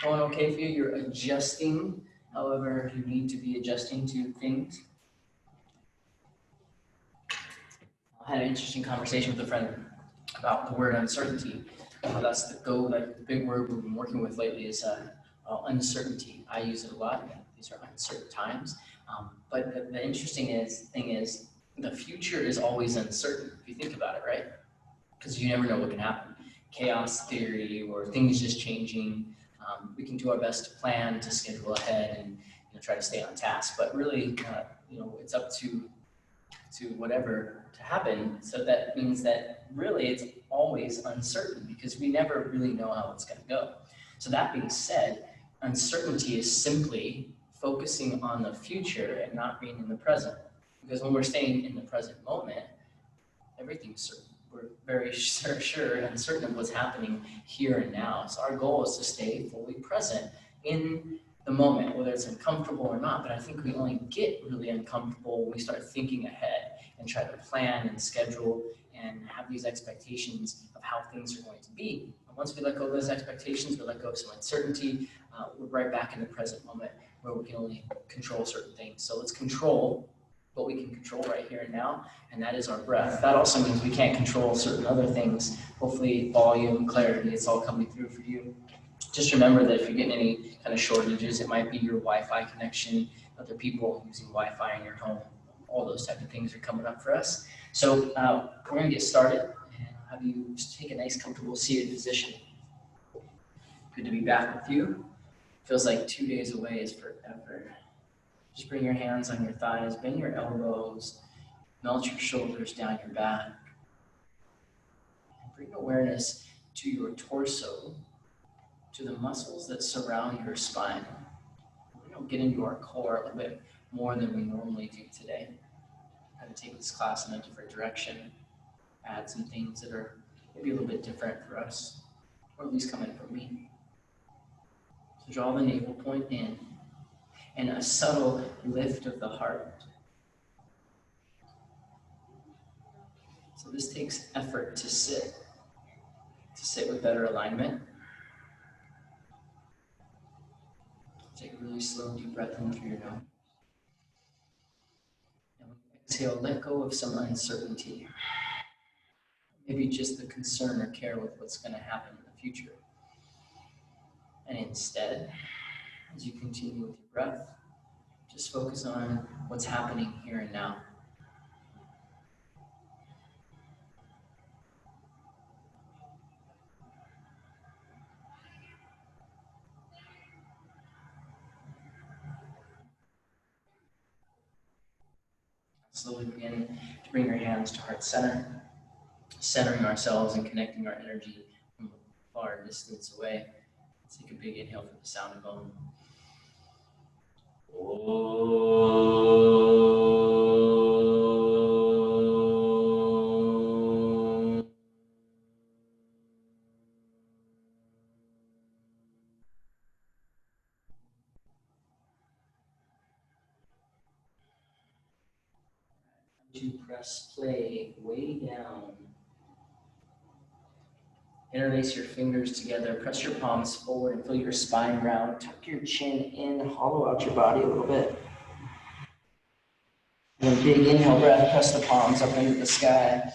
Going okay for you? You're adjusting however you need to be adjusting to things. I had an interesting conversation with a friend about the word uncertainty. That's the big word we've been working with lately is uncertainty. I use it a lot. These are uncertain times. But the interesting thing is the future is always uncertain if you think about it, right? Because you never know what can happen. Chaos theory or things just changing. We can do our best to plan, to schedule ahead, and try to stay on task. But really, it's up to whatever to happen. So that means that really it's always uncertain because we never really know how it's going to go. So that being said, uncertainty is simply focusing on the future and not being in the present. Because when we're staying in the present moment, everything's certain. We're very sure and certain of what's happening here and now. So our goal is to stay fully present in the moment, whether it's uncomfortable or not. But I think we only get really uncomfortable when we start thinking ahead and try to plan and schedule and have these expectations of how things are going to be. And once we let go of those expectations, we let go of some uncertainty, we're right back in the present moment where we can only control certain things. So let's control what we can control right here and now, and that is our breath. That also means we can't control certain other things. Hopefully volume, clarity, it's all coming through for you. Just remember that if you're getting any kind of shortages, it might be your Wi-Fi connection, other people using Wi-Fi in your home. All those type of things are coming up for us. So we're going to get started and have you just take a nice, comfortable seated position. Good to be back with you. Feels like 2 days away is forever. Just bring your hands on your thighs, bend your elbows, melt your shoulders down your back. And bring awareness to your torso, to the muscles that surround your spine. We're going to get into our core a little bit more than we normally do today. I'm going to take this class in a different direction, add some things that are maybe a little bit different for us, or at least coming from me. So draw the navel point in, and a subtle lift of the heart. So this takes effort to sit with better alignment. Take a really slow, deep breath in through your nose. And exhale, let go of some uncertainty. Maybe just the concern or care with what's going to happen in the future. And instead, as you continue with your breath, just focus on what's happening here and now. Slowly begin to bring your hands to heart center, centering ourselves and connecting our energy from a far distance away. Let's take a big inhale for the sound of Om. To press play way down. Interlace your fingers together, press your palms forward and feel your spine round. Tuck your chin in, hollow out your body a little bit. And a big inhale breath, press the palms up into the sky.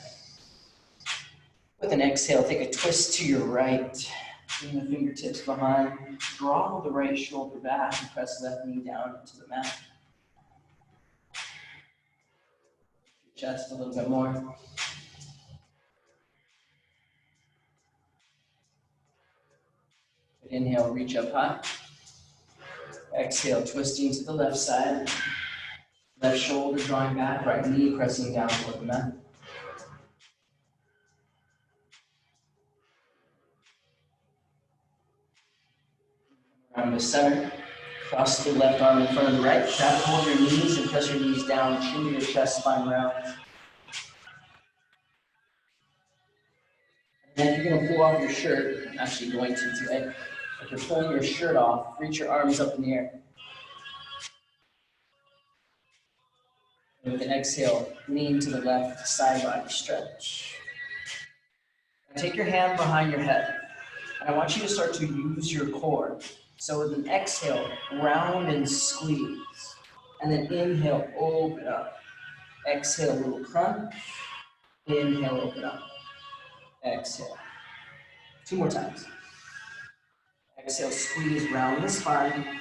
With an exhale, take a twist to your right. Bring the fingertips behind. Draw the right shoulder back and press left knee down into the mat. Chest a little bit more. Inhale, reach up high. Exhale, twisting to the left side. Left shoulder drawing back, right knee pressing down toward the mat. Around the center. Cross the left arm in front of the right. Tap hold your knees and press your knees down. Chin to your chest, spine round. And if you're going to pull off your shirt, I'm actually going to today. If you're pulling your shirt off, reach your arms up in the air. And with an exhale, lean to the left, side body stretch. Now take your hand behind your head. And I want you to start to use your core. So with an exhale, round and squeeze. And then inhale, open up. Exhale, little crunch. Inhale, open up. Exhale. 2 more times. Exhale, squeeze, round the spine.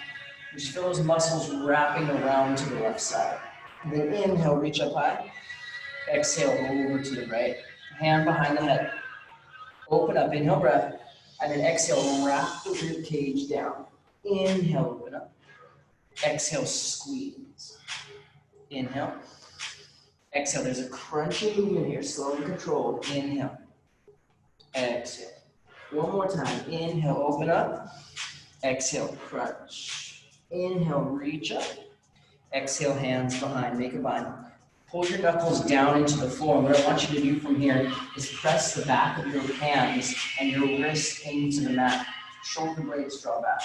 Just feel those muscles wrapping around to the left side. And then inhale, reach up high. Exhale, over to the right. Hand behind the head. Open up, inhale, breath. And then exhale, wrap the rib cage down. Inhale, open up. Exhale, squeeze. Inhale. Exhale, there's a crunchy movement here, slow and controlled. Inhale. Exhale. One more time. Inhale, open up. Exhale, crunch. Inhale, reach up. Exhale, hands behind, make a bind. Pull your knuckles down into the floor. And what I want you to do from here is press the back of your hands and your wrists into the mat. Shoulder blades draw back.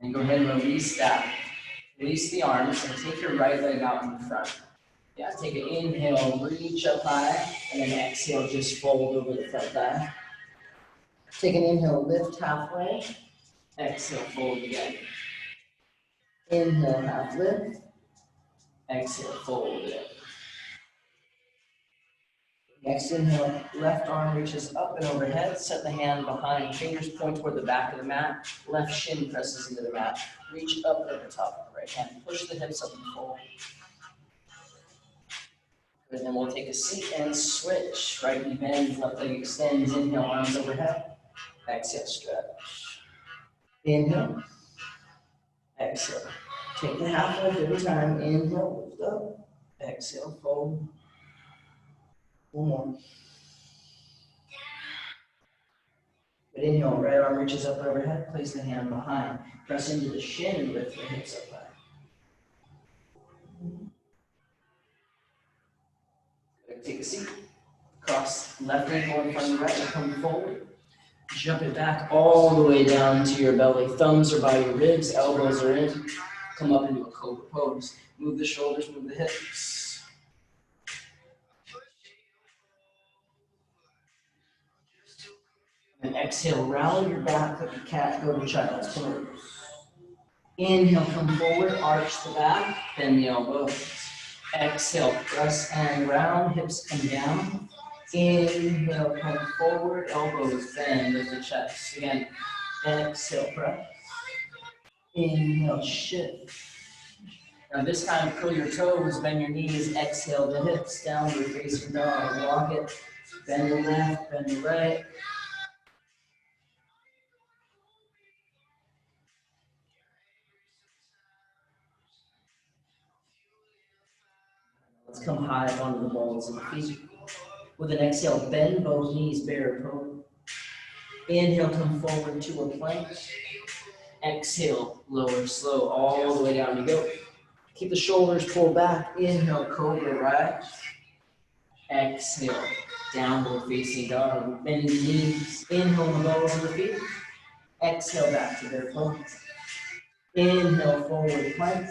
And go ahead and release that. Release the arms and take your right leg out in front. Yeah, take an inhale, reach up high, and then exhale, just fold over the front thigh. Take an inhale, lift halfway. Exhale, fold again. Inhale, half lift. Exhale, fold it. Next inhale, left arm reaches up and overhead. Set the hand behind. Fingers point toward the back of the mat. Left shin presses into the mat. Reach up at the top of the right hand. Push the hips up and fold. And then we'll take a seat and switch. Right knee bends, left leg extends. Inhale, arms overhead. Exhale, stretch. Inhale. Exhale. Take the half lift every time. Inhale, lift up. Exhale, fold. One more. Good inhale, right arm reaches up overhead. Place the hand behind. Press into the shin and lift the hips up high. Take a seat. Cross left ankle in front of the right and come forward. Jump it back all the way down to your belly. Thumbs are by your ribs, elbows are in. Come up into a cobra pose. Move the shoulders, move the hips. And exhale, round your back like a cat, go to child's pose. Inhale, come forward, arch the back, bend the elbows. Exhale, press and round, hips come down. Inhale, come forward, elbows bend, lift the chest. Again, exhale, press. Inhale, shift. Now this time, curl your toes, bend your knees, exhale the hips, downward facing dog. Walk it, bend the left, bend the right. Let's come high up onto the balls of the feet. With an exhale, bend both knees, bear pose. Inhale, come forward to a plank. Exhale, lower, slow, all the way down you go. Keep the shoulders pulled back. Inhale, cobra rise. Exhale, downward facing dog. Bend the knees. Inhale, the balls of the feet. Exhale, back to their pose. Inhale, forward plank.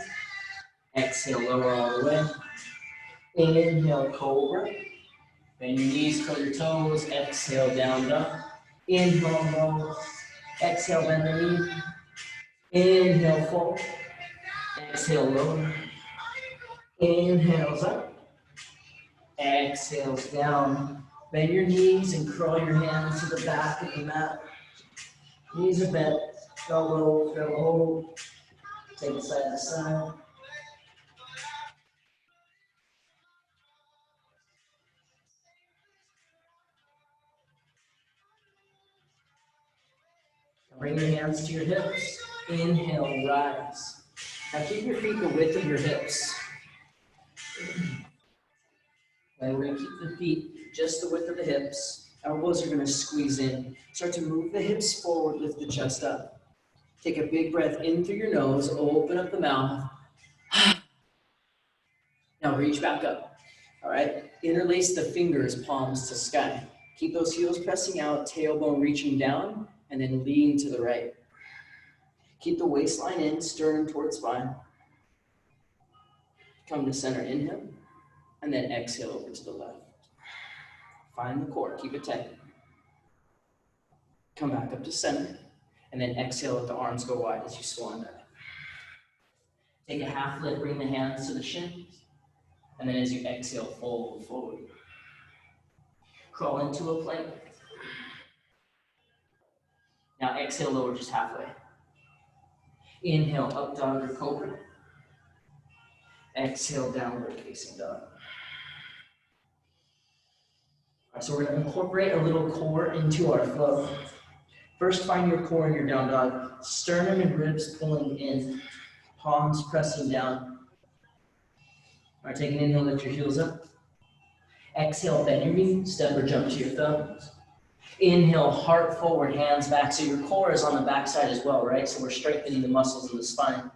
Exhale, lower all the way. Inhale, cobra. Bend your knees, curl your toes. Exhale, down dog. Inhale, low. Exhale, bend the knee. Inhale, forward. Exhale, lower. Inhales up. Exhales down. Bend your knees and curl your hands to the back of the mat. Knees are bent. Elbow, feel hold. Take it side to side. Bring your hands to your hips. Inhale, rise. Now keep your feet the width of your hips. And we're going to keep the feet just the width of the hips. Elbows are going to squeeze in. Start to move the hips forward, lift the chest up. Take a big breath in through your nose, open up the mouth. Now reach back up. All right, interlace the fingers, palms to sky. Keep those heels pressing out, tailbone reaching down, and then lean to the right. Keep the waistline in, sternum towards spine. Come to center, inhale, and then exhale over to the left. Find the core, keep it tight. Come back up to center. And then exhale, let the arms go wide as you swan dive. Take a half lift, bring the hands to the shins. And then as you exhale, fold forward. Crawl into a plank. Now exhale, lower just halfway. Inhale, up dog or cobra. Exhale, downward facing dog. All right, so we're going to incorporate a little core into our flow. First, find your core in your down dog. Sternum and ribs pulling in. Palms pressing down. All right, take an inhale, lift your heels up. Exhale, bend your knees, step or jump to your thumbs. Inhale, heart forward, hands back. So your core is on the back side as well, right? So we're strengthening the muscles in the spine.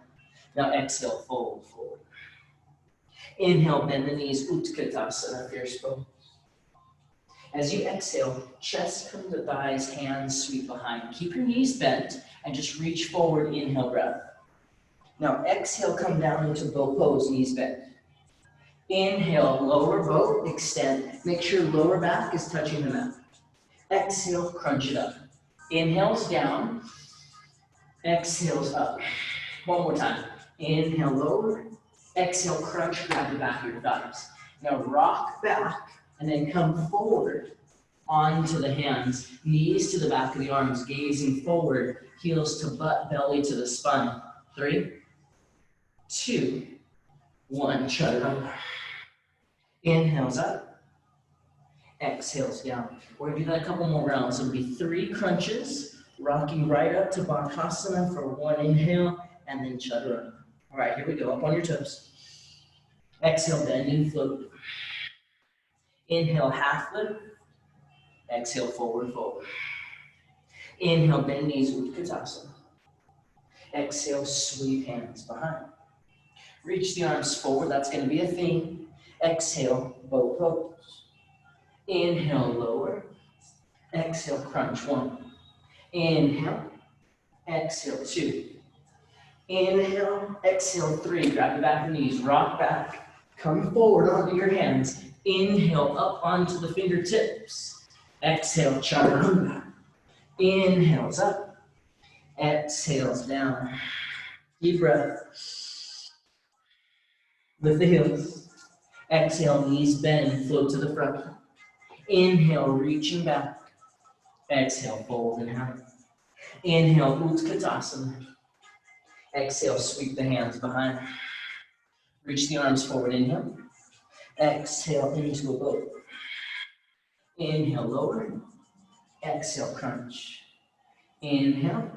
Now exhale, fold forward. Inhale, bend the knees, Utkatasana, fierce pose. As you exhale, chest come to thighs, hands sweep behind. Keep your knees bent and just reach forward, inhale, breath. Now exhale, come down into boat pose, knees bent. Inhale, lower boat, extend. Make sure lower back is touching the mat. Exhale, crunch it up. Inhales down, exhales up. One more time. Inhale, lower. Exhale, crunch, grab the back of your thighs. Now rock back and then come forward onto the hands, knees to the back of the arms, gazing forward, heels to butt, belly to the spine. 3, 2, 1, shut it up. Inhales up, exhales down. We're gonna do that a couple more rounds. It'll be 3 crunches, rocking right up to Bakasana for 1 inhale, and then chaturanga. All right, here we go, up on your toes. Exhale, bend and float. Inhale, half lift. Exhale, forward fold. Inhale, bend knees, Utkatasana. Exhale, sweep hands behind. Reach the arms forward, that's gonna be a theme. Exhale, boat pose. Inhale, lower. Exhale, crunch 1. Inhale, exhale 2. Inhale, exhale 3. Grab the back of the knees, rock back. Come forward onto your hands. Inhale, up onto the fingertips. Exhale, chaturanga. Inhales up. Exhales down. Deep breath. Lift the heels. Exhale, knees bend, float to the front. Inhale, reaching back. Exhale, fold and out. Inhale, Utkatasana. Exhale, sweep the hands behind. Reach the arms forward, inhale. Exhale, into a boat. Inhale, lower. Exhale, crunch. Inhale.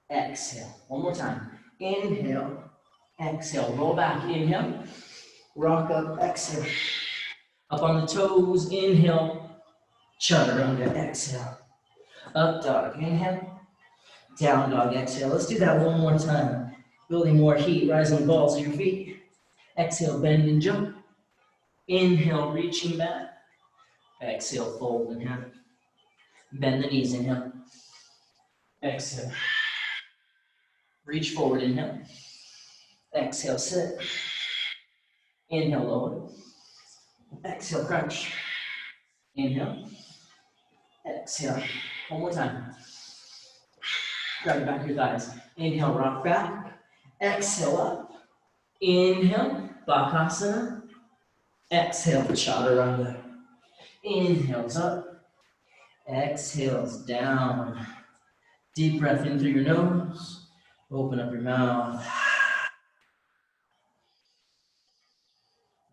Exhale. One more time. Inhale. Exhale, roll back, inhale. Rock up, exhale. Up on the toes, inhale. Chaturanga, exhale. Up dog, inhale. Down dog, exhale. Let's do that one more time. Building more heat, rising the balls of your feet. Exhale, bend and jump. Inhale, reaching back. Exhale, fold and half. Bend the knees, inhale. Exhale. Reach forward, inhale. Exhale, sit. Inhale, lower. Exhale, crunch. Inhale. Exhale. One more time. Grab the back of your thighs. Inhale, rock back. Exhale, up. Inhale, Bakasana. Exhale, chaturanga. Inhales up. Exhales down. Deep breath in through your nose. Open up your mouth.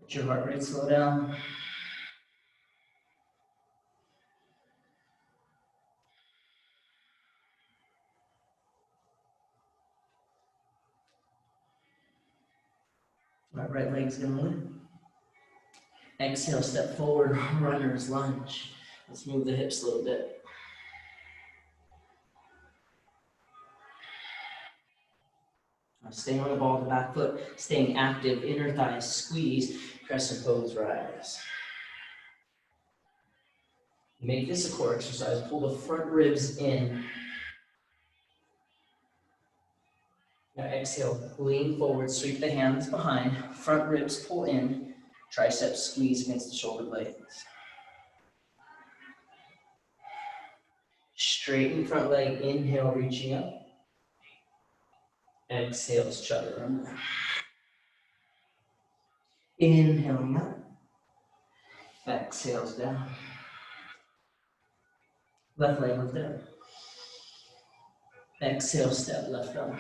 Let your heart rate slow down. My right leg's gonna lift. Exhale, step forward, runner's lunge. Let's move the hips a little bit. Now staying on the ball of the back foot, staying active, inner thighs squeeze, crescent pose, rise. Make this a core exercise. Pull the front ribs in. Now exhale, lean forward, sweep the hands behind, front ribs pull in, triceps squeeze against the shoulder blades. Straighten front leg, inhale, reaching up. Exhale, chaturanga. Inhaling up. Exhales down. Left leg lift up. Exhale, step left arm.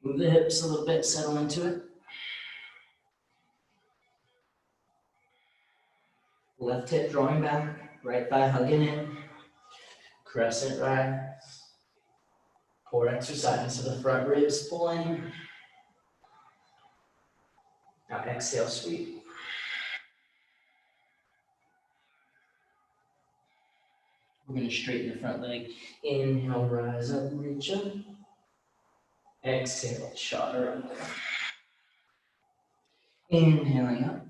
Move the hips a little bit, settle into it. Left hip drawing back, right thigh hugging in. Crescent rise. Core exercise, so the front ribs pulling. Now exhale, sweep. We're going to straighten the front leg. Inhale, rise up, reach up. Exhale, chaturanga. Inhaling up.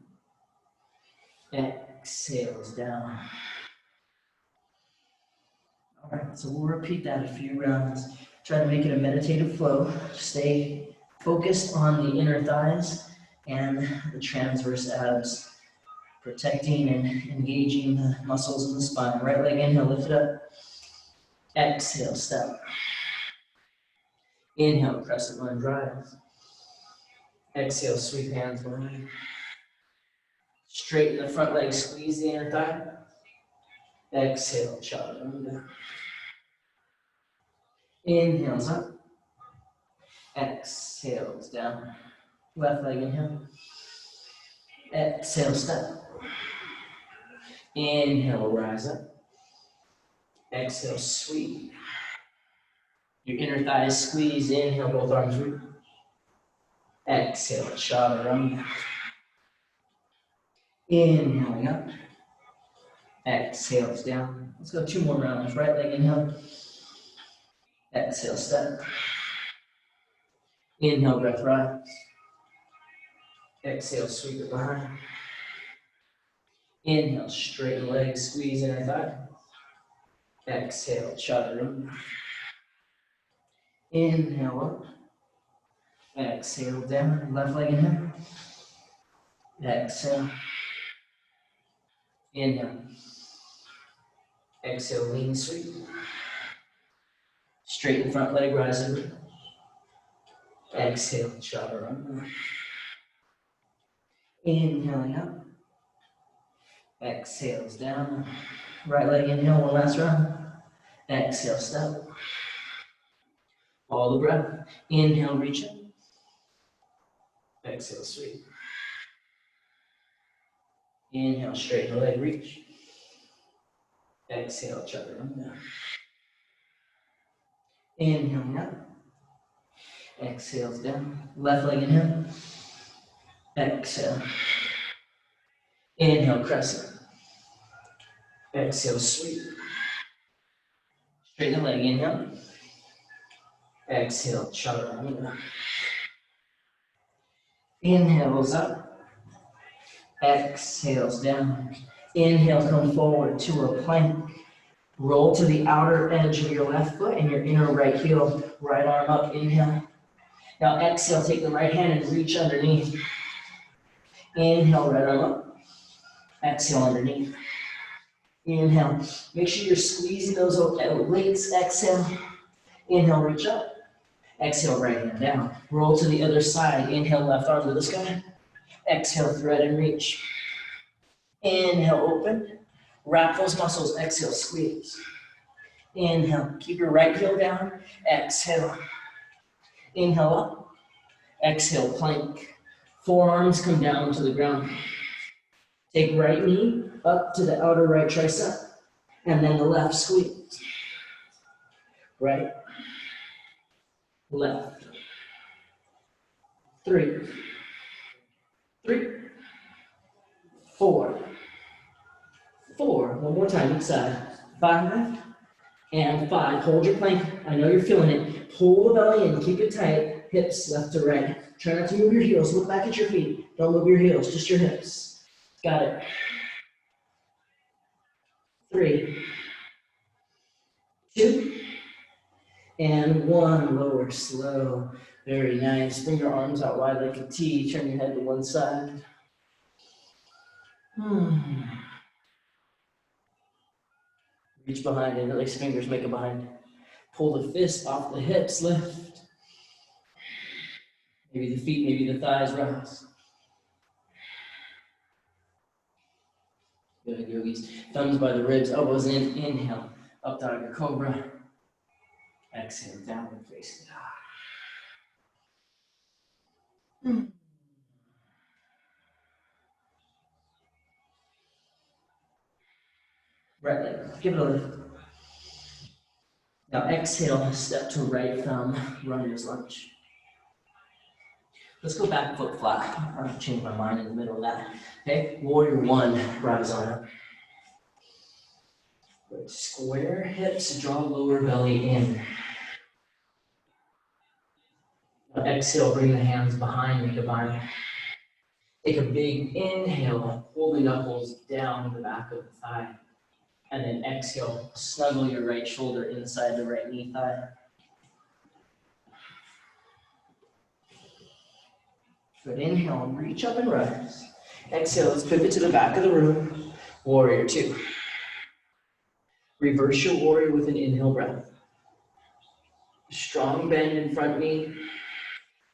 Exhales down. All right, so we'll repeat that a few rounds. Try to make it a meditative flow. Stay focused on the inner thighs and the transverse abs, protecting and engaging the muscles in the spine. Right leg inhale, lift it up. Exhale, step. Inhale, crescent lunge, rise. Exhale, sweep hands behind. Straighten the front leg, squeeze the inner thigh. Exhale, chaturanga. Inhales up. Exhales down. Left leg inhale. Exhale, step. Inhale, rise up. Exhale, sweep. Your inner thighs squeeze. Inhale, both arms root. Exhale, chaturanga. Inhaling up. Exhales down. Let's go 2 more rounds. Right leg inhale. Exhale, step. Inhale, breath rise. Exhale, sweep it behind. Inhale, straighten legs, squeeze inner thigh. Exhale, chaturanga. Inhale up. Exhale down. Left leg inhale. Exhale. Inhale. Exhale, lean sweep. Straighten front leg, rise over. Exhale, chaturanga. Inhaling up. Exhales down. Right leg inhale, one last round. Exhale, step. Follow the breath. Inhale, reach up. Exhale, sweep. Inhale, straighten the leg, reach. Exhale, chaturanga. Inhaling up. Exhales down. Left leg inhale. Exhale. Inhale, crescent. Exhale, sweep. Straighten the leg, inhale. Exhale, chaturanga. Inhales up. Exhales down. Inhale, come forward to a plank. Roll to the outer edge of your left foot and your inner right heel. Right arm up, inhale. Now exhale, take the right hand and reach underneath. Inhale, right arm up. Exhale, underneath. Inhale. Make sure you're squeezing those legs. Exhale. Inhale, reach up. Exhale, right hand down. Roll to the other side. Inhale, left arm to the sky. Exhale, thread and reach. Inhale, open. Wrap those muscles. Exhale, squeeze. Inhale. Keep your right heel down. Exhale. Inhale up. Exhale, plank. Forearms come down to the ground. Take right knee up to the outer right tricep. And then the left squeeze. Right. Left. 3. 3. 4. 4. One more time each side. 5 and 5. Hold your plank. I know you're feeling it. Pull the belly in. Keep it tight. Hips left to right. Try not to move your heels. Look back at your feet. Don't move your heels. Just your hips. Got it. 3. 2. And 1. Lower, slow. Very nice. Bring your arms out wide like a T. Turn your head to one side. Reach behind, interlace fingers, make a bind. Pull the fist off the hips, lift. Maybe the feet, maybe the thighs rise. Good, yogis. Thumbs by the ribs, elbows in, inhale. Up dog or cobra. Exhale, downward facing dog. Right leg, give it a lift. Now exhale, step to right thumb, runner's lunge. Let's go back foot flat. I'm gonna change my mind in the middle of that. Okay, warrior one, rise on up. Good. Square hips, draw lower belly in. Now exhale, bring the hands behind, make a bind. Take a big inhale, pull the knuckles down the back of the thigh. And then exhale, snuggle your right shoulder inside the right knee thigh. Good, inhale, reach up and rise. Exhale, let's pivot to the back of the room. Warrior two. Reverse your warrior with an inhale breath. Strong bend in front knee.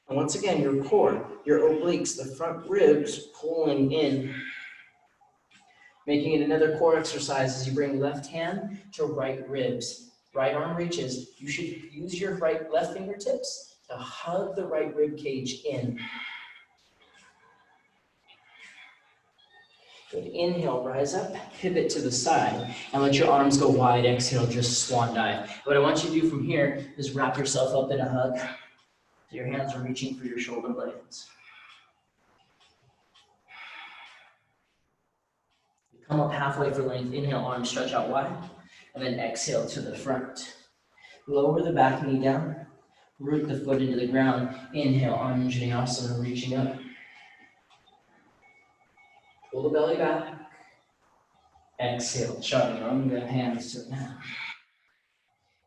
And once again, your core, your obliques, the front ribs pulling in. Making it another core exercise as you bring left hand to right ribs. Right arm reaches. You should use your left fingertips to hug the right rib cage in. Good. Inhale, rise up, pivot to the side, and let your arms go wide. Exhale, just swan dive. What I want you to do from here is wrap yourself up in a hug. So your hands are reaching for your shoulder blades. Come up halfway for length. Inhale, arms stretch out wide, and then exhale to the front. Lower the back knee down, root the foot into the ground. Inhale, Anjaneyasana, reaching up. Pull the belly back. Exhale, chaturanga, hands to the mat.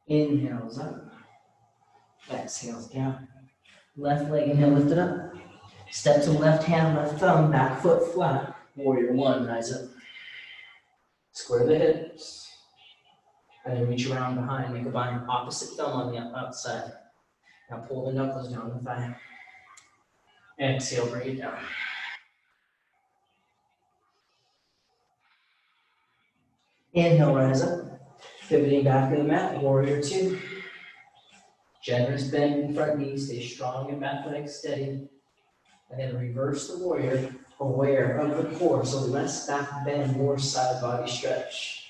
Inhales up. Exhales down. Left leg, inhale, lift it up. Step to left hand, left thumb, back foot flat. Warrior one, rise up. Square the hips. And then reach around behind, make a bind. Opposite thumb on the outside. Now pull the knuckles down the thigh. Exhale, bring it down. Inhale, rise up. Pivoting back to the mat, warrior two. Generous bend in front knee, stay strong and back leg steady. And then reverse the warrior, aware of the core, so less back bend, more side body stretch.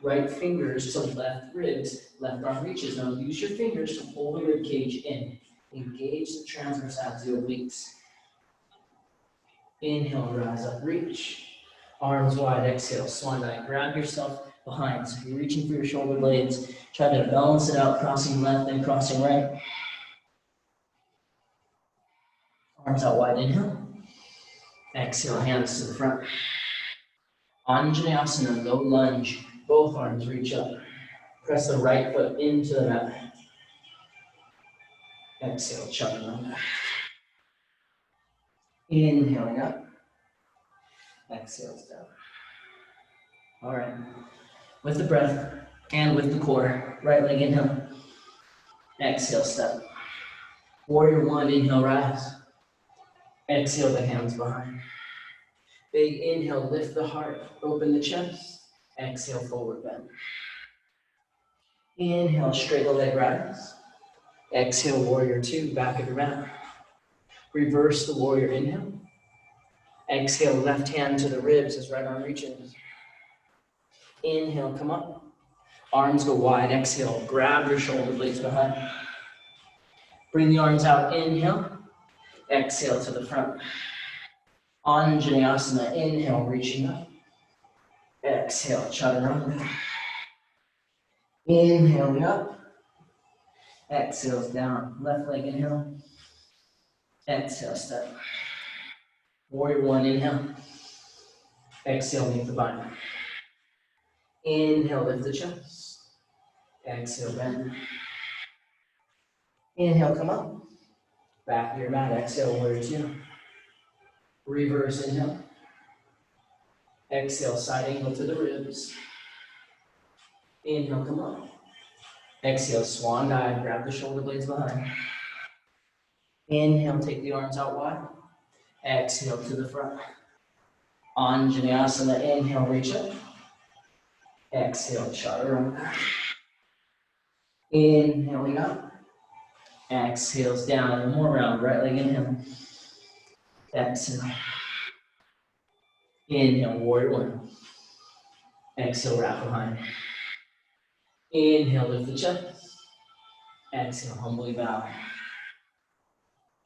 Right fingers to left ribs, left arm reaches. Now use your fingers to pull the rib cage in. Engage the transverse axial obliques. Inhale, rise up, reach. Arms wide, exhale, swan dive. Grab yourself behind. So you're reaching for your shoulder blades. Try to balance it out, crossing left and crossing right. Arms out wide, inhale. Exhale, hands to the front. Anjaneyasana, low lunge. Both arms reach up. Press the right foot into the mat. Exhale, chaturanga. Inhaling up. Exhales down. All right. With the breath and with the core. Right leg inhale. Exhale, step. Warrior one, inhale, rise. Exhale, the hands behind. Big inhale, lift the heart, open the chest. Exhale, forward bend. Inhale, straight the leg rise. Exhale, warrior two, back of your mat. Reverse the warrior inhale. Exhale, left hand to the ribs as right arm reaches. Inhale, come up. Arms go wide, exhale, grab your shoulder blades behind. Bring the arms out, inhale. Exhale to the front. Anjaneyasana, inhale, reaching up. Exhale, chaturanga. Inhaling up. Exhales down. Left leg inhale. Exhale, step. Warrior one, inhale. Exhale, make the bind. Inhale, lift the chest. Exhale, bend. Inhale, come up. Back to your mat. Exhale, warrior two. Reverse inhale. Exhale, side angle to the ribs. Inhale, come up. Exhale, swan dive, grab the shoulder blades behind. Inhale, take the arms out wide. Exhale to the front. Anjaneyasana, inhale, reach up. Exhale, chaturanga. Inhaling up. Exhales down, one more round, right leg inhale. Exhale. Inhale, warrior one. Exhale, wrap behind. Inhale, lift the chest. Exhale, humbly bow.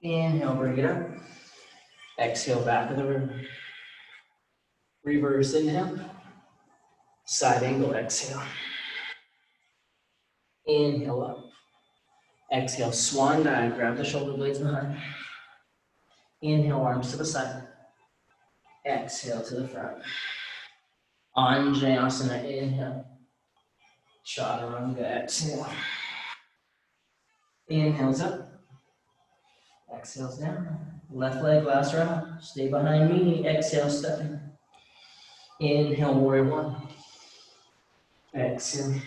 Inhale, bring it up. Exhale, back of the room. Reverse inhale. Side angle, exhale. Inhale up. Exhale, swan dive, grab the shoulder blades behind. Inhale, arms to the side. Exhale to the front. Anjaneyasana, inhale. Chaturanga, exhale. Inhales up. Exhales down. Left leg, last round. Stay behind me. Exhale, stepping. Inhale, warrior one. Exhale.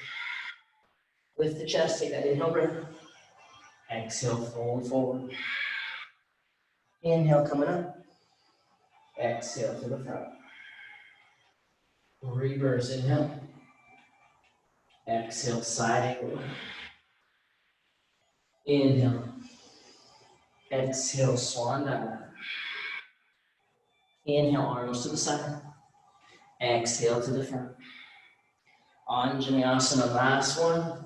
Lift the chest, take that inhale breath. Exhale, fold forward. Inhale, coming up. Exhale to the front. Reverse inhale. Exhale, side angle. Inhale. Exhale, swan dive. Inhale, arms to the side. Exhale to the front. Anjaneyasana, last one.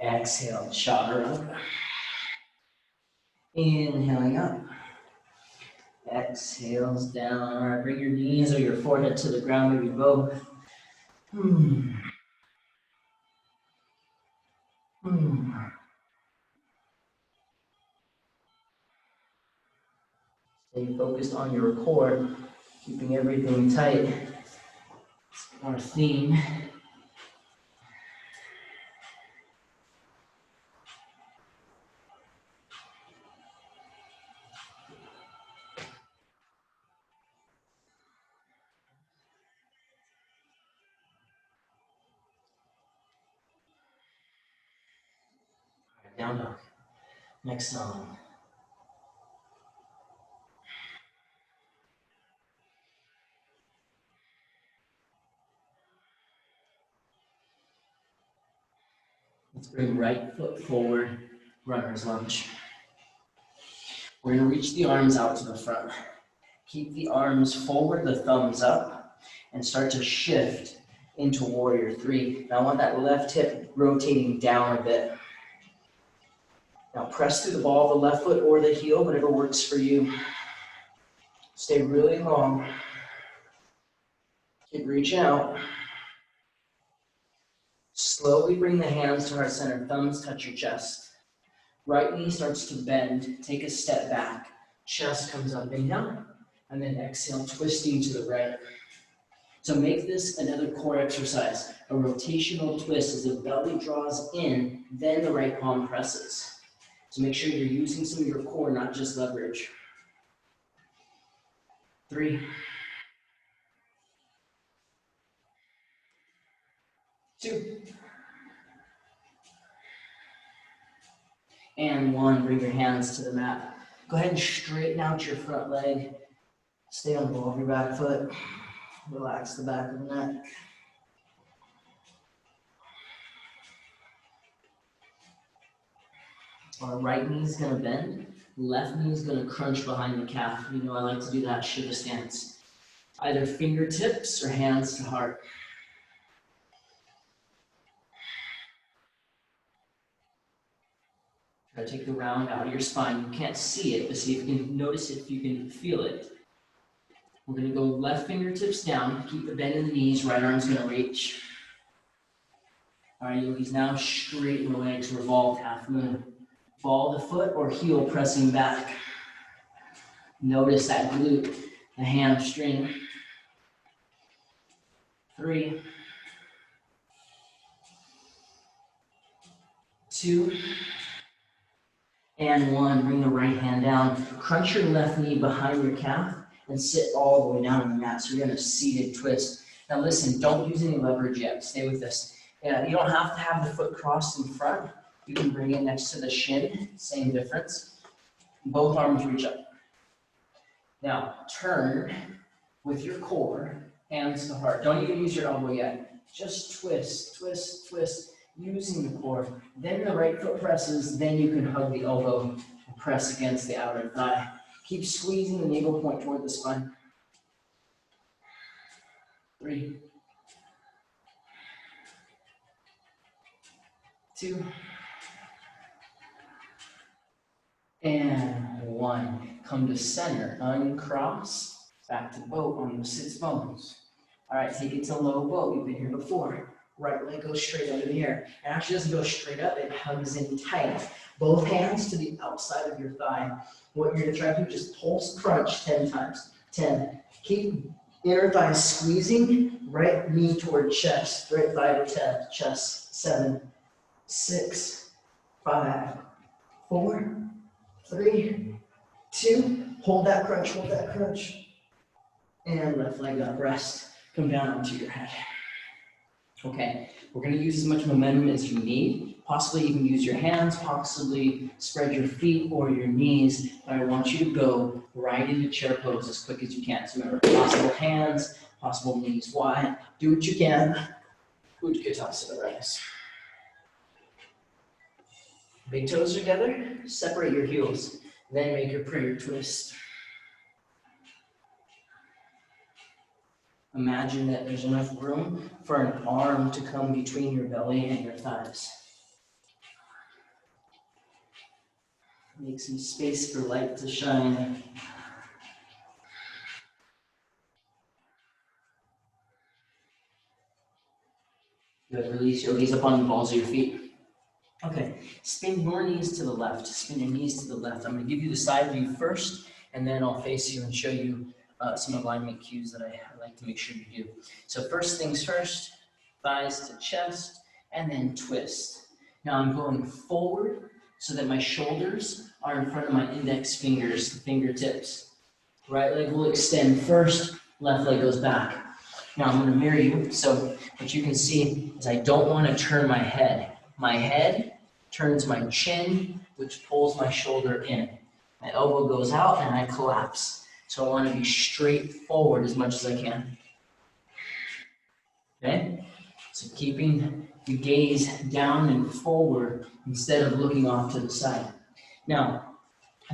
Exhale, chaturanga. Inhaling up. Exhales down. All right, bring your knees or your forehead to the ground, maybe both. Stay focused on your core, keeping everything tight. It's our theme. Down dog. Next song. Let's bring right foot forward, runner's lunge. We're going to reach the arms out to the front. Keep the arms forward, the thumbs up, and start to shift into warrior three. Now I want that left hip rotating down a bit. Now press through the ball of the left foot or the heel, whatever works for you. Stay really long. Keep reaching out. Slowly bring the hands to heart center. Thumbs touch your chest. Right knee starts to bend. Take a step back. Chest comes up, inhale. And then exhale, twisting to the right. So make this another core exercise. A rotational twist as the belly draws in, then the right palm presses. So make sure you're using some of your core, not just leverage. 3, 2, and 1. Bring your hands to the mat. Go ahead and straighten out your front leg. Stay on the ball of your back foot. Relax the back of the neck. Our right knee is going to bend. Left knee is going to crunch behind the calf. You know I like to do that Shiva stance. Either fingertips or hands to heart. Try to take the round out of your spine. You can't see it, but see if you can notice it, if you can feel it. We're going to go left fingertips down. Keep the bend in the knees. Right arm's going to reach. All right, yogis, now straighten the legs. Revolve half moon. Ball the foot or heel pressing back. Notice that glute, the hamstring. 3, 2, and 1. Bring the right hand down. Crunch your left knee behind your calf and sit all the way down on the mat. So you're in a seated twist. Now listen, don't use any leverage yet. Stay with this. Yeah, you don't have to have the foot crossed in front. You can bring it next to the shin, same difference. Both arms reach up. Now, turn with your core, hands to heart. Don't even use your elbow yet. Just twist, twist, twist, using the core. Then the right foot presses, then you can hug the elbow and press against the outer thigh. Keep squeezing the navel point toward the spine. 3, 2, and 1. Come to center, uncross, back to boat on the sits bones. All right, take it to low boat. You've been here before. Right leg goes straight under the air. It actually doesn't go straight up, it hugs in tight. Both hands to the outside of your thigh. What you're gonna try to do, just pulse crunch 10 times. 10. Keep inner thigh squeezing, right knee toward chest, right thigh to chest. 7, 6, 5, 4, 3, 2. Hold that crunch. And left leg up, rest. Come down onto your head. Okay, we're going to use as much momentum as you need. Possibly even use your hands, possibly spread your feet or your knees. But I want you to go right into chair pose as quick as you can. So remember, possible hands, possible knees wide. Do what you can. Utkatasana. Big toes together, separate your heels. Then make your prayer twist. Imagine that there's enough room for an arm to come between your belly and your thighs. Make some space for light to shine. Good, release your gaze up on the balls of your feet. Okay, spin your knees to the left. Spin your knees to the left. I'm going to give you the side view first, and then I'll face you and show you some alignment cues that I like to make sure you do. So first things first, thighs to chest, and then twist. Now I'm going forward so that my shoulders are in front of my index fingers, the fingertips. Right leg will extend first, left leg goes back. Now I'm going to mirror you, so what you can see is I don't want to turn my head. My head turns my chin, which pulls my shoulder in. My elbow goes out and I collapse. So I want to be straight forward as much as I can. Okay? So keeping the gaze down and forward instead of looking off to the side. Now,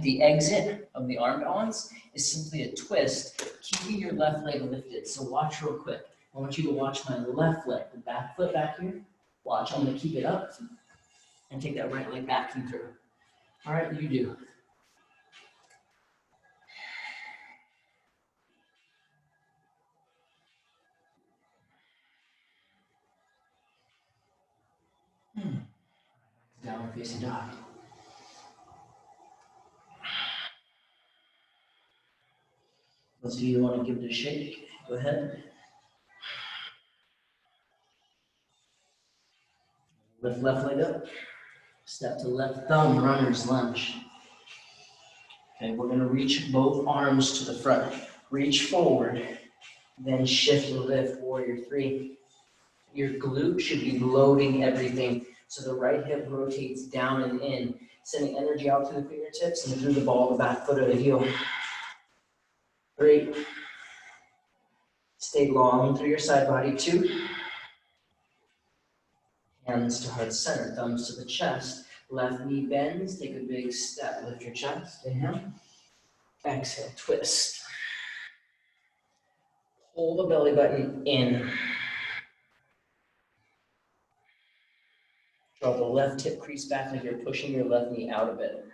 the exit of the arm balance is simply a twist, keeping your left leg lifted. So watch real quick. I want you to watch my left leg, the back foot back here. Watch, I'm going to keep it up and take that right leg back and through. All right, you do. Down facing dog. Those of you who want to give it a shake, go ahead. Lift left leg up. Step to left thumb, runner's lunge. Okay, we're going to reach both arms to the front. Reach forward, then shift and lift, warrior 3. Your glute should be loading everything. So the right hip rotates down and in, sending energy out through the fingertips and through the ball of the back foot of the heel. 3. Stay long through your side body. 2. Hands to heart center, thumbs to the chest. Left knee bends, take a big step. Lift your chest, inhale. Exhale, twist. Pull the belly button in. Draw the left hip crease back like you're pushing your left knee out a bit.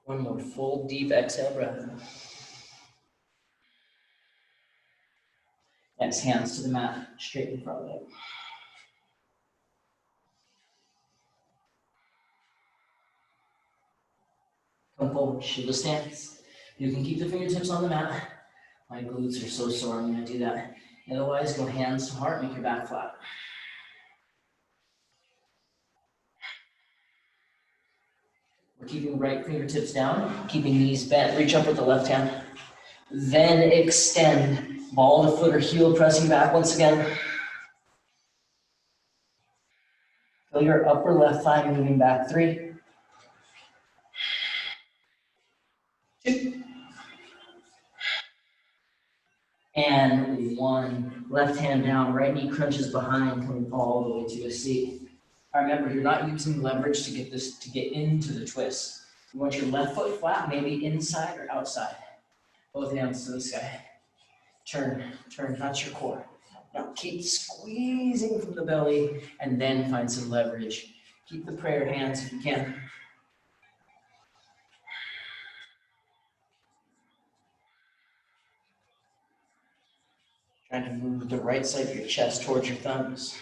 One more full deep exhale breath. Next, hands to the mat, straight in front of you. Come forward, Shiva stance. You can keep the fingertips on the mat. My glutes are so sore, I'm going to do that. Otherwise, go hands to heart, make your back flat. We're keeping right fingertips down, keeping knees bent. Reach up with the left hand. Then extend. Ball to foot or heel pressing back once again. Feel your upper left thigh moving back. 3, 2, and 1. Left hand down, right knee crunches behind, coming all the way to a seat. Remember, you're not using leverage to get into the twist. You want your left foot flat, maybe inside or outside. Both hands to the sky. Turn, that's your core. Now keep squeezing from the belly and then find some leverage. Keep the prayer hands if you can. Trying to move the right side of your chest towards your thumbs.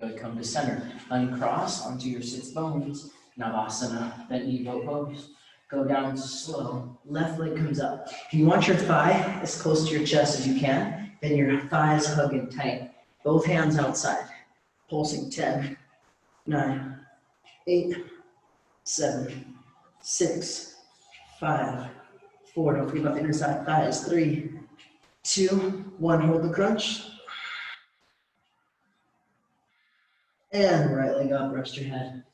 Good, come to center. Uncross onto your sits bones. Navasana, bent knee boat pose. Go down slow. Left leg comes up. If you want your thigh as close to your chest as you can, then your thighs hug in tight. Both hands outside. Pulsing 10, 9, 8, 7, 6, 5, 4. Don't forget about the inner side thighs. 3, 2, 1. Hold the crunch. And right leg up, rest your head.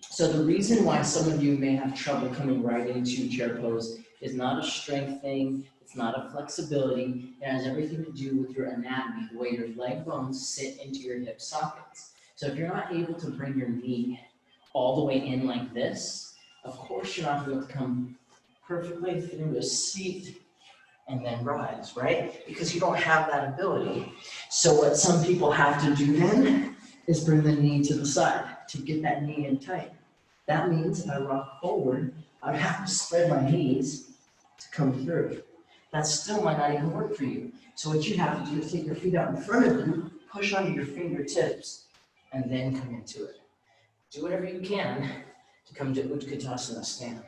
So the reason why some of you may have trouble coming right into chair pose is not a strength thing, it's not a flexibility, it has everything to do with your anatomy, the way your leg bones sit into your hip sockets. So if you're not able to bring your knee all the way in like this, of course you're not going to come perfectly through a seat and then rise, right? Because you don't have that ability. So what some people have to do then is bring the knee to the side to get that knee in tight. That means if I rock forward, I would have to spread my knees to come through. That still might not even work for you. So what you have to do is take your feet out in front of you, push onto your fingertips, and then come into it. Do whatever you can to come to Utkatasana stand.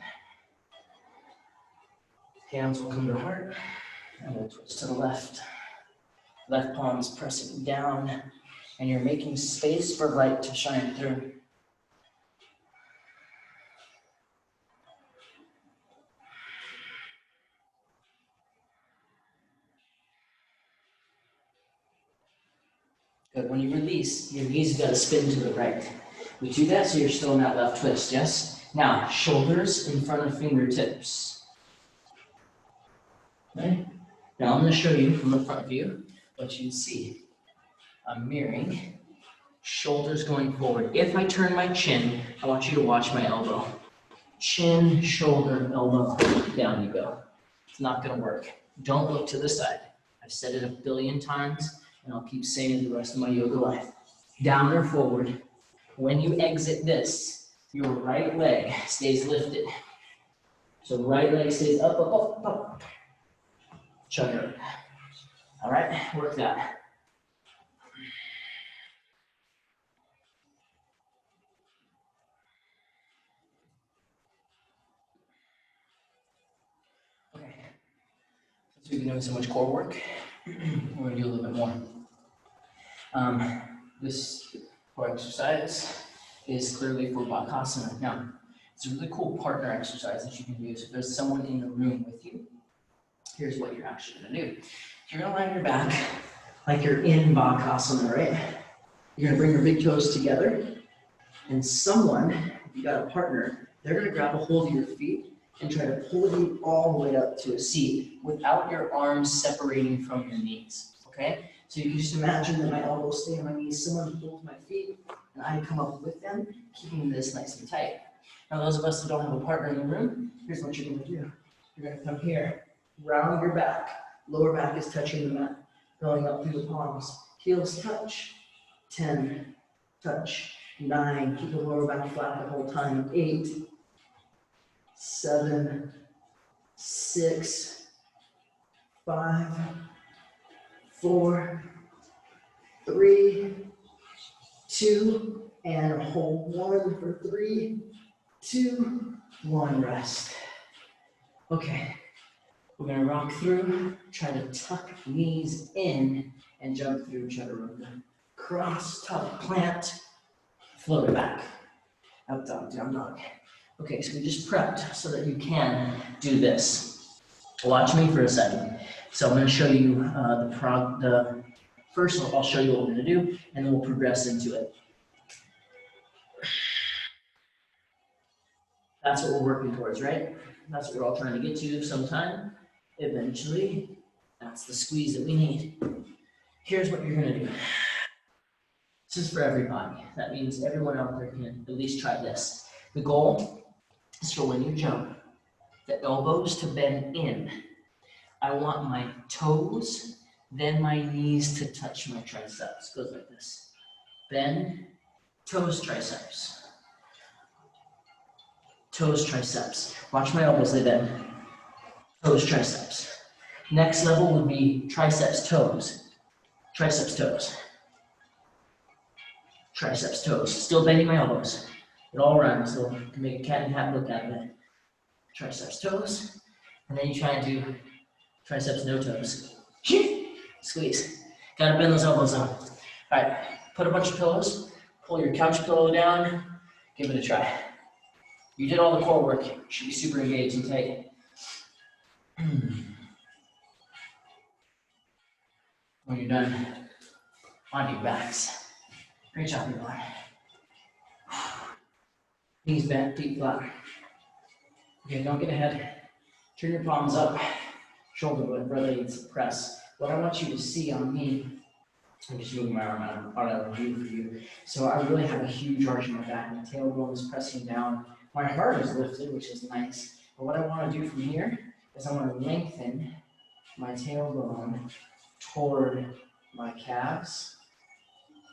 Hands will come to heart, and we'll twist to the left. Left palms pressing down, and you're making space for light to shine through. Good. When you release, your knees got to spin to the right. We do that so you're still in that left twist, yes? Now, shoulders in front of fingertips. Okay? Now I'm going to show you from the front view what you see. I'm mirroring, shoulders going forward. If I turn my chin, I want you to watch my elbow. Chin, shoulder, elbow, down you go. It's not going to work. Don't look to the side. I've said it a billion times, and I'll keep saying it the rest of my yoga life. Down or forward. When you exit this, your right leg stays lifted. So right leg stays up, up, up, up. Chug it up. All right, work that. Okay, since we've been doing so much core work, we're going to do a little bit more. This core exercise is clearly for Bakasana. Now, it's a really cool partner exercise that you can use. If there's someone in the room with you, here's what you're actually going to do. You're going to lie on your back like you're in Bakasana, right? You're going to bring your big toes together, and someone, if you got a partner, they're going to grab a hold of your feet and try to pull you all the way up to a seat without your arms separating from your knees, okay? So you can just imagine that my elbows stay on my knees, someone pulls my feet, and I come up with them, keeping this nice and tight. Now those of us that don't have a partner in the room, here's what you're going to do. You're going to come here, round your back, lower back is touching the mat, going up through the palms, heels touch, 10, touch, 9, keep the lower back flat the whole time, 8, 7, 6, 5, 4, 3, 2, and hold 1 for 3, 2, 1, rest. Okay, We're gonna rock through, try to tuck knees in and jump through chaturanga. Cross, tuck, plant, float it back. Up dog, down dog. Okay, so we just prepped so that you can do this. Watch me for a second. So I'm gonna show you first I'll show you what we're gonna do, and then we'll progress into it. That's what we're working towards, right? That's what we're all trying to get to sometime. Eventually, that's the squeeze that we need. Here's what you're gonna do. This is for everybody. That means everyone out there can at least try this. The goal is for when you jump, the elbows to bend in. I want my toes, then my knees to touch my triceps. Goes like this. Bend, toes, triceps. Toes, triceps. Watch my elbows, they bend. Toes, triceps. Next level would be triceps, toes. Triceps, toes. Triceps, toes. Still bending my elbows. It all runs, so you can make a cat and hat look out of it. Triceps, toes. And then you try and do triceps, no toes. Squeeze. Gotta bend those elbows up. All right, put a bunch of pillows. Pull your couch pillow down. Give it a try. You did all the core work. You should be super engaged and tight. When you're done, on your backs. Reach out your bar. Knees bent, feet flat. Okay, don't get ahead. Turn your palms up. Shoulder blades, press. What I want you to see on me, I'm just moving my arm out of view for you. So I really have a huge arch in my back. My tailbone is pressing down. My heart is lifted, which is nice. But what I want to do from here is I want to lengthen my tailbone toward my calves,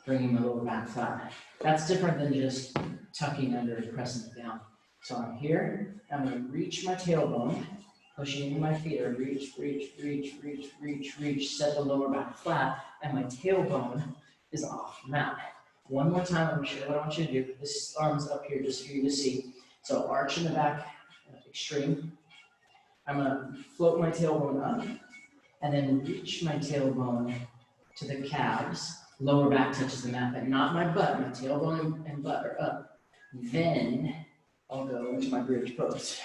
bringing my lower back flat. That's different than just tucking under and pressing it down. So I'm here, I'm going to reach my tailbone, pushing into my feet, or reach, set the lower back flat, and my tailbone is off the mat. One more time, I'm going to show you what I want you to do. This arm's up here just for you to see. So arch in the back, extreme. I'm going to float my tailbone up, and then reach my tailbone to the calves. Lower back touches the mat, but not my butt. My tailbone and butt are up. Then I'll go into my bridge pose.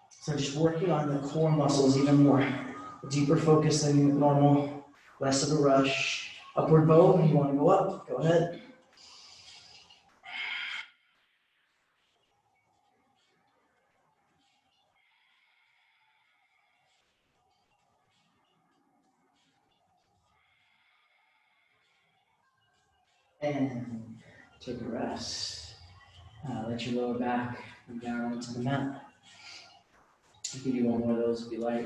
So just working on the core muscles even more. A deeper focus than normal, less of a rush. Upward bow, you want to go up, go ahead. And take a rest. Let your lower back come down onto the mat. You can do one more of those if you like.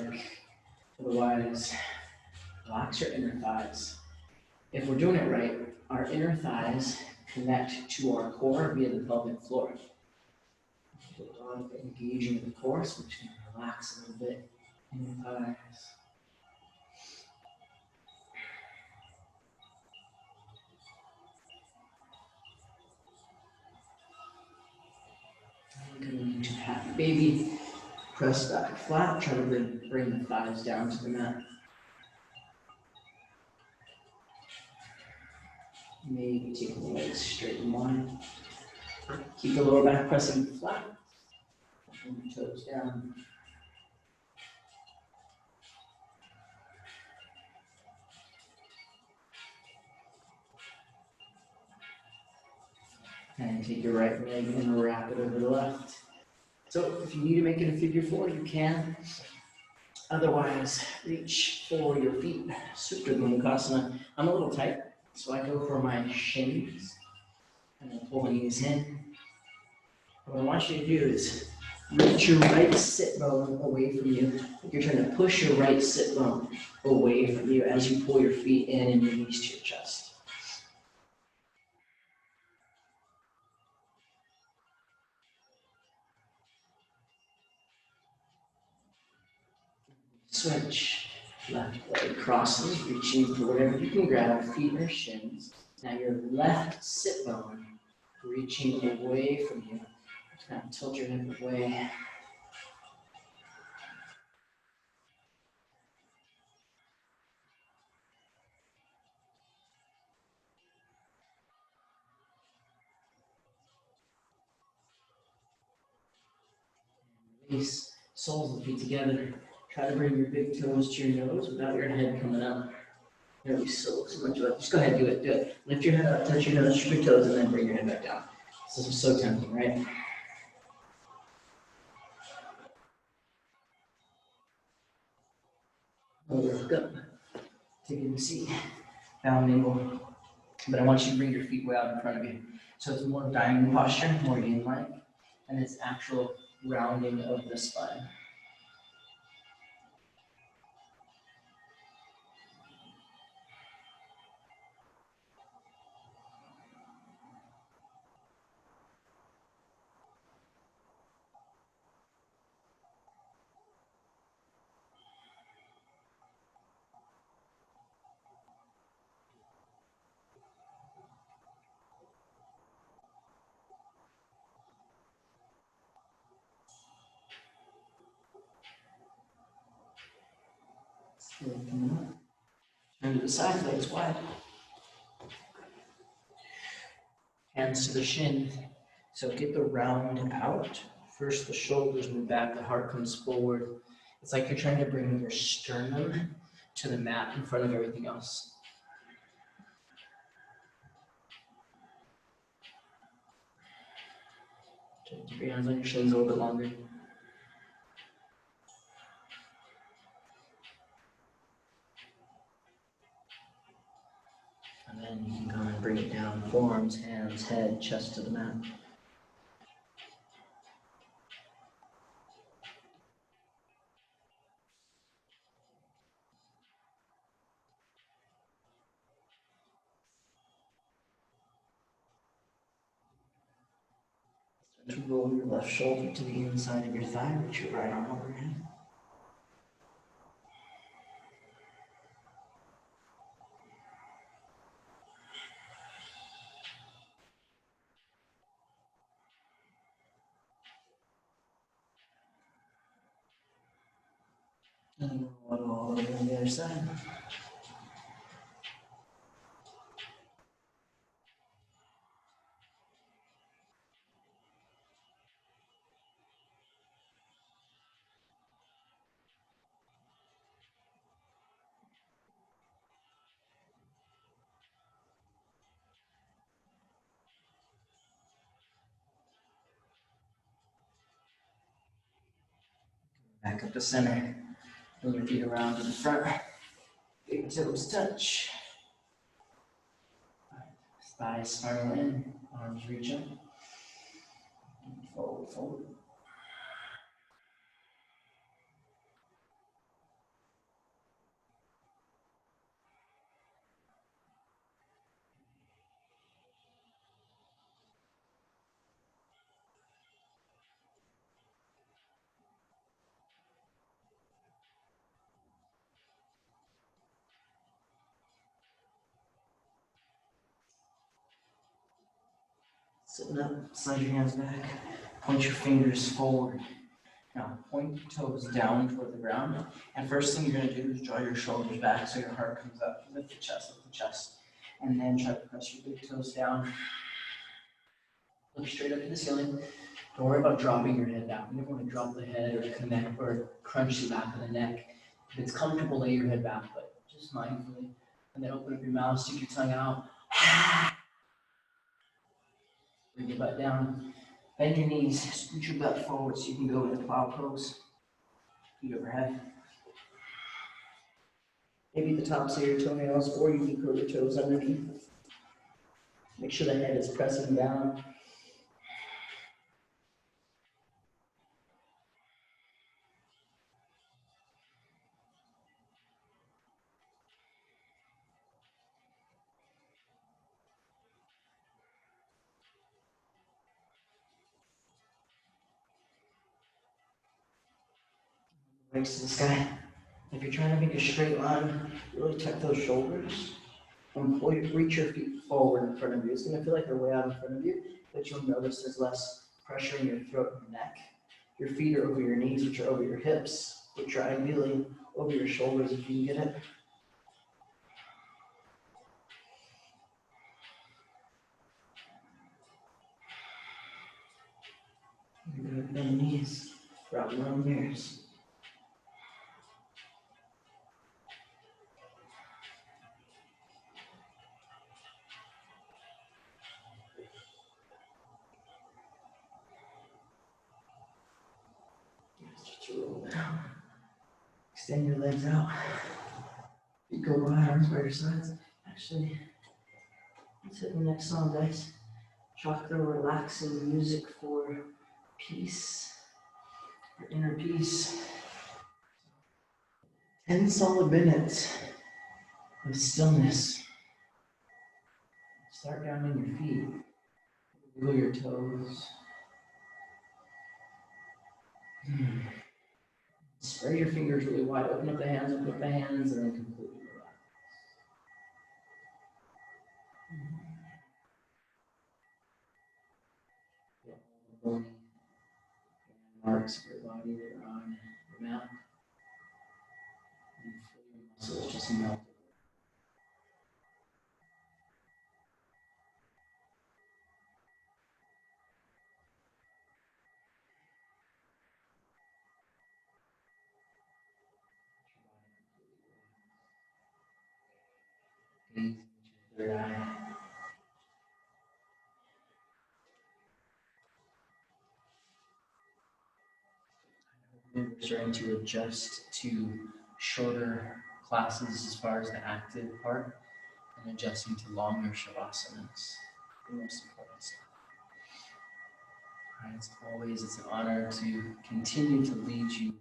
Otherwise, relax your inner thighs. If we're doing it right, our inner thighs connect to our core via the pelvic floor. A lot of engaging in the core, so we're just going to relax a little bit in your thighs. Coming into happy baby. Press back flat, try to bring the thighs down to the mat. Maybe take the legs straight in line. Keep the lower back pressing flat. Bring the toes down. And take your right leg and wrap it over the left. So if you need to make it a figure four, you can. Otherwise, reach for your feet. Supta Dhanukasana. I'm a little tight, so I go for my shins. And then pull my knees in. What I want you to do is reach your right sit bone away from you. You're trying to push your right sit bone away from you as you pull your feet in and your knees to your chest. Switch. Left leg crosses, reaching for whatever you can grab, feet or shins. Now your left sit bone reaching away from you. Kind of tilt your hip away. Face, soles of the feet together. Try to bring your big toes to your nose without your head coming up. There'll be so much of it. Just go ahead, do it, do it. Lift your head up, touch your nose, touch your toes, and then bring your head back down. This is so tempting, right? Look up, take a seat, down angle. But I want you to bring your feet way out in front of you. So it's more diamond posture, more yin-like, and it's actual rounding of the spine. Turn to the side, legs wide. Hands to the shin. So get the round out. First the shoulders move back, the heart comes forward. It's like you're trying to bring your sternum to the mat in front of everything else. Keep your hands on your shins a little bit longer. And then you can go and bring it down, forearms, hands, head, chest to the mat. Start to roll your left shoulder to the inside of your thigh, reach your right arm overhead. And roll all over on the other side. Back up to center. Bring your feet around to the front. Big toes touch. Thighs spiral in. Arms reach up. Forward, forward. Sitting up, slide your hands back. Point your fingers forward. Now point your toes down toward the ground. And first thing you're going to do is draw your shoulders back so your heart comes up. Lift the chest, lift the chest. And then try to press your big toes down. Look straight up to the ceiling. Don't worry about dropping your head down. You never want to drop the head or connect or crunch the back of the neck. If it's comfortable, lay your head back, but just mindfully. And then open up your mouth, stick your tongue out. Bring your butt down. Bend your knees, scoot your butt forward so you can go into plow pose. Feet overhead. Maybe the tops of your toenails, or you can curl your toes underneath. Make sure the head is pressing down. Legs to the sky. If you're trying to make a straight line, really tuck those shoulders and reach your feet forward in front of you. It's going to feel like they're way out in front of you, but you'll notice there's less pressure in your throat and neck. Your feet are over your knees, which are over your hips, which are ideally over your shoulders if you can get it. You're going to bend the knees. throughout your own years. Stretch your roll down. Extend your legs out. Feet go wide, arms by your sides. Actually, let's hit the next song, guys. Chakra relaxing music for peace, for inner peace. 10 solid minutes of stillness. Start grounding your feet. Wiggle your toes. Spread your fingers really wide. Open up the hands, and then completely relax. Feel all the bony marks of your body that are on your mat. And feel your muscles just melt. Gaze into your third eye. We're starting to adjust to shorter classes as far as the active part, and adjusting to longer shavasanas, the most important stuff. Right, it's an honor to continue to lead you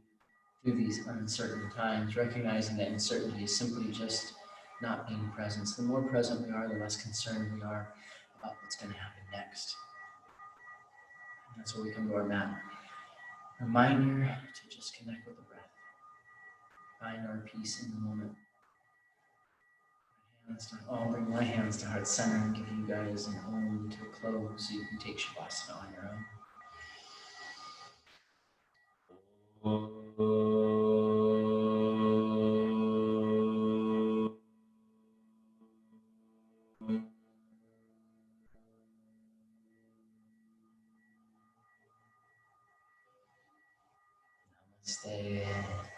through these uncertain times, recognizing that uncertainty is simply just not being present. So the more present we are, the less concerned we are about what's going to happen next. And that's where we come to our mat. Reminder to just connect with the breath. Find our peace in the moment. I'll bring my hands to heart center and give you guys an om to a close so you can take Shavasana on your own. Namaste.